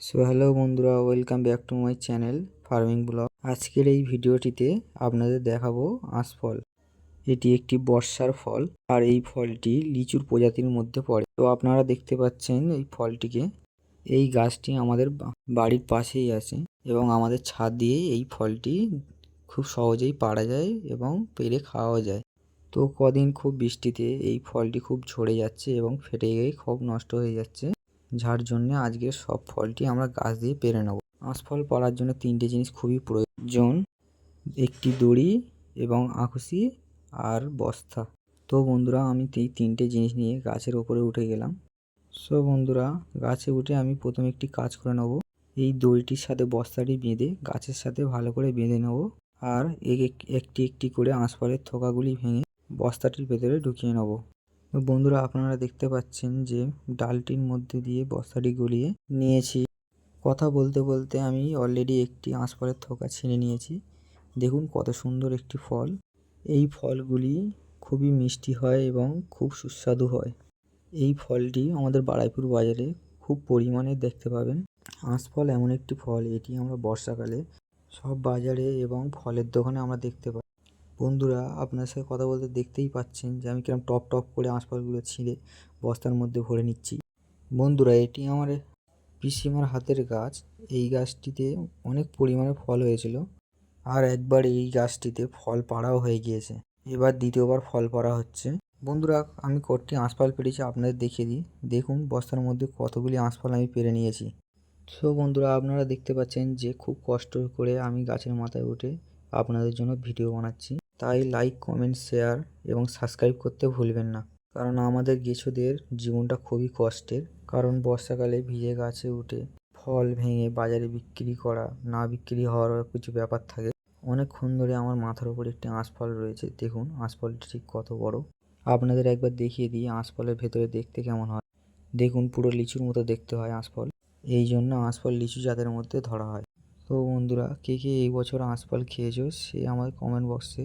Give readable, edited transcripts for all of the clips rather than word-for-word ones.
So hello বন্ধুরা, welcome back to my channel farming blog. আজকের এই ভিডিওটিতে আপনাদের দেখাবো আঁশফল। এটি একটি বর্ষার ফল আর এই ফলটি লিচুর প্রজাতির মধ্যে পড়ে। তো আপনারা দেখতে পাচ্ছেন এই ফলটিকে। এই গাছটি আমাদের বাড়ির পাশেই আছে এবং আমাদের ছাদ দিয়ে এই ফলটি খুব সহজেই পাড়া যায় এবং পেড়ে খাওয়া যায়। তো কদিন খুব বৃষ্টিতে এই ফলটি খুব ঝরে যাচ্ছে এবং ফেটে গিয়ে খুব নষ্ট হয়ে যাচ্ছে, যার জন্য আজকে সব ফলটি আমরা গাছ দিয়ে পেরে নেব। আঁশফল পাড়ার জন্য তিনটে জিনিস খুবই প্রয়োজন: একটি দড়ি এবং আঁকুশি আর বস্তা। তো বন্ধুরা, আমি এই তিনটে জিনিস নিয়ে গাছের ওপরে উঠে গেলাম। সো বন্ধুরা, গাছে উঠে আমি প্রথমে একটি কাজ করে নেব। এই দড়িটির সাথে বস্তাটি বেঁধে গাছের সাথে ভালো করে বেঁধে নেব আর একটি একটি করে আঁশফলের থোকাগুলি ভেঙে বস্তাটির ভেতরে ঢুকিয়ে নেব। তো বন্ধুরা, আপনারা দেখতে পাচ্ছেন যে ডালটির মধ্যে দিয়ে বস্তাটি গলিয়ে নিয়েছি। কথা বলতে বলতে আমি অলরেডি একটি আঁশফলের থোকা ছিঁড়ে নিয়েছি। দেখুন কত সুন্দর একটি ফল। এই ফলগুলি খুবই মিষ্টি হয় এবং খুব সুস্বাদু হয়। এই ফলটি আমাদের বারুইপুর বাজারে খুব পরিমাণে দেখতে পাবেন। আঁশফল এমন একটি ফল, এটি আমরা বর্ষাকালে সব বাজারে এবং ফলের দোকানে আমরা দেখতে পাই। বন্ধুরা, আপনার সাথে কথা বলতে দেখতেই পাচ্ছেন যে আমি কিরম টপ টপ করে আঁশফলগুলো ছিঁড়ে বস্তার মধ্যে ভরে নিচ্ছি। বন্ধুরা, এটি আমার পিসিমার হাতের গাছ। এই গাছটিতে অনেক পরিমাণে ফল হয়েছিল আর একবার এই গাছটিতে ফল পাড়াও হয়ে গিয়েছে। এবার দ্বিতীয়বার ফল পাড়া হচ্ছে। বন্ধুরা, আমি কটি আঁশফল পেরেছি আপনাদের দেখিয়ে দিই। দেখুন বস্তার মধ্যে কতগুলি আঁশফল আমি পেরে নিয়েছি। সো বন্ধুরা, আপনারা দেখতে পাচ্ছেন যে খুব কষ্ট করে আমি গাছের মাথায় উঠে আপনাদের জন্য ভিডিও বানাচ্ছি। তাই লাইক, কমেন্ট, শেয়ার এবং সাবস্ক্রাইব করতে ভুলবেন না, কারণ আমাদের গেছোদের জীবনটা খুবই কষ্টের। কারণ বর্ষাকালে ভিজে গাছে উঠে ফল ভেঙে বাজারে বিক্রি করা, না বিক্রি হওয়ার কিছু ব্যাপার থাকে। অনেকক্ষণ ধরে আমার মাথার উপর একটি আঁশফল রয়েছে। দেখুন আঁশফলটি ঠিক কত বড়। আপনাদের একবার দেখিয়ে দিই আঁশফলের ভেতরে দেখতে কেমন হয়। দেখুন পুরো লিচুর মতো দেখতে হয় আঁশফল। এই জন্য আঁশফল লিচু জাতের মধ্যে ধরা হয়। তো বন্ধুরা, কে কে এই বছর আঁশফল খেয়েছো সে আমার কমেন্ট বক্সে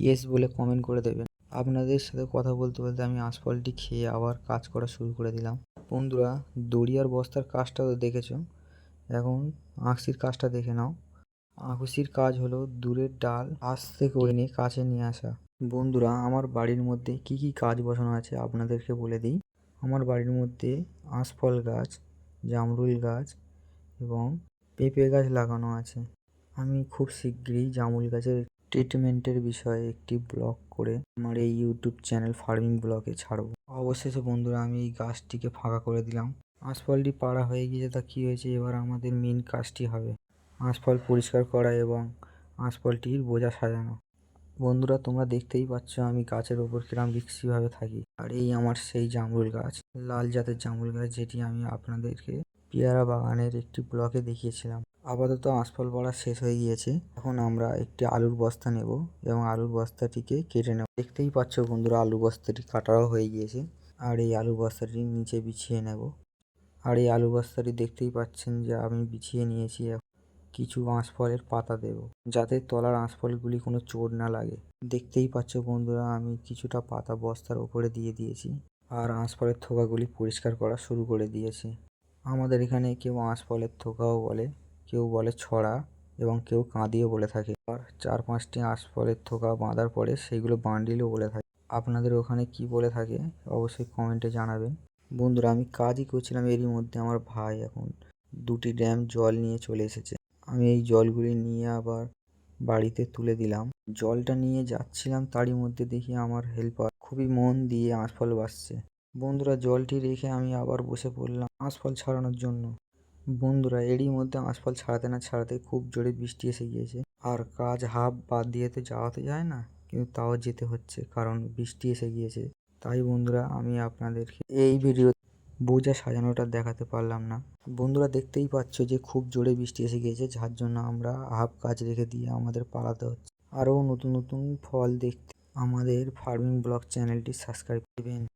ইয়েস বলে কমেন্ট করে দেবেন। আপনাদের সাথে কথা বলতে বলতে আমি আঁশফলটি খেয়ে আবার কাজ করা শুরু করে দিলাম। বন্ধুরা, দড়ি আর বস্তার কাজটা তো দেখেছো, এখন আঁকুশির কাজটা দেখে নাও। আঁকুশির কাজ হলো দূরের ডাল আস্তে করে নিয়ে কাছে নিয়ে আসা। বন্ধুরা, আমার বাড়ির মধ্যে কি কি কাজ বসানো আছে আপনাদেরকে বলে দিই। আমার বাড়ির মধ্যে আঁশফল গাছ, জামরুল গাছ এবং পেঁপে গাছ লাগানো আছে। আমি খুব শিগগিরই জামরুল গাছের ট্রিটমেন্টের বিষয়ে একটি ব্লগ করে আমার এই ইউটিউব চ্যানেল ফার্মিং ব্লগে ছাড়বো। অবশেষে বন্ধুরা, আমি এই গাছটিকে ফাঁকা করে দিলাম। আঁশফলটি পাড়া হয়ে গিয়েছে, তা কী হয়েছে, এবার আমাদের মেন কাজটি হবে আঁশফল পরিষ্কার করা এবং আঁশফলটির বোঝা সাজানো। বন্ধুরা, তোমরা দেখতেই পাচ্ছ আমি গাছের ওপর কিরম রিক্সিভাবে থাকি। আর এই আমার সেই জামরুল গাছ, লাল জাতের জামরুল গাছ, যেটি আমি আপনাদেরকে পেয়ারা বাগানের একটি ব্লকে দেখিয়েছিলাম। আপাতত আঁশফল পড়া শেষ হয়ে গিয়েছে। এখন আমরা একটি আলুর বস্তা নেব এবং আলুর বস্তাটিকে কেটে নেব। দেখতেই পাচ্ছ বন্ধুরা, আলু বস্তাটি কাটাও হয়ে গিয়েছে আর এই আলু বস্তাটি নিচে বিছিয়ে নেব। আর এই আলু বস্তাটি দেখতেই পাচ্ছেন যে আমি বিছিয়ে নিয়েছি। কিছু আঁশফলের পাতা দেব যাতে তলার আঁশফলগুলি কোনো চোট না লাগে। দেখতেই পাচ্ছ বন্ধুরা, আমি কিছুটা পাতা বস্তার ওপরে দিয়ে দিয়েছি আর আঁশফলের থোকাগুলি পরিষ্কার করা শুরু করে দিয়েছি। আমাদের এখানে কেউ আঁশফলের থোকাও বলে, কেউ বলে ছড়া এবং কেউ কাঁদিও বলে থাকে। আর 4-5টি আঁশফলের থোকা বাঁধার পরে সেইগুলো বান্ডিলও বলে থাকে। আপনাদের ওখানে কি বলে থাকে অবশ্যই কমেন্টে জানাবেন। বন্ধুরা, আমি কাজই করছিলাম, এরই মধ্যে আমার ভাই এখন 2টি ড্রাম জল নিয়ে চলে এসেছে। আমি এই জলগুলি নিয়ে আবার বাড়িতে তুলে দিলাম। জলটা নিয়ে যাচ্ছিলাম, তারই মধ্যে দেখি আমার হেল্পার খুবই মন দিয়ে আঁশফল বাছছে। বন্ধুরা, জলটি রেখে আমি আবার বসে পড়লাম আঁশফল ছাড়ানোর জন্য। বন্ধুরা, এরই মধ্যে আঁশফল ছাড়াতে না ছাড়াতে খুব জোরে বৃষ্টি এসে গিয়েছে। আর কাজ হাফ বাদ দিয়ে তো যাওয়া তো যায় না, কিন্তু তাও যেতে হচ্ছে কারণ বৃষ্টি এসে গিয়েছে। তাই বন্ধুরা, আমি আপনাদেরকে এই ভিডিও বোঝা সাজানোটা দেখাতে পারলাম না। বন্ধুরা, দেখতেই পাচ্ছ যে খুব জোরে বৃষ্টি এসে গিয়েছে, যার জন্য আমরা হাফ কাজ রেখে দিয়ে আমাদের পালাতে হচ্ছে। আরও নতুন নতুন ফল দেখতে আমাদের ফার্মিং ব্লগ চ্যানেলটি সাবস্ক্রাইব করবেন।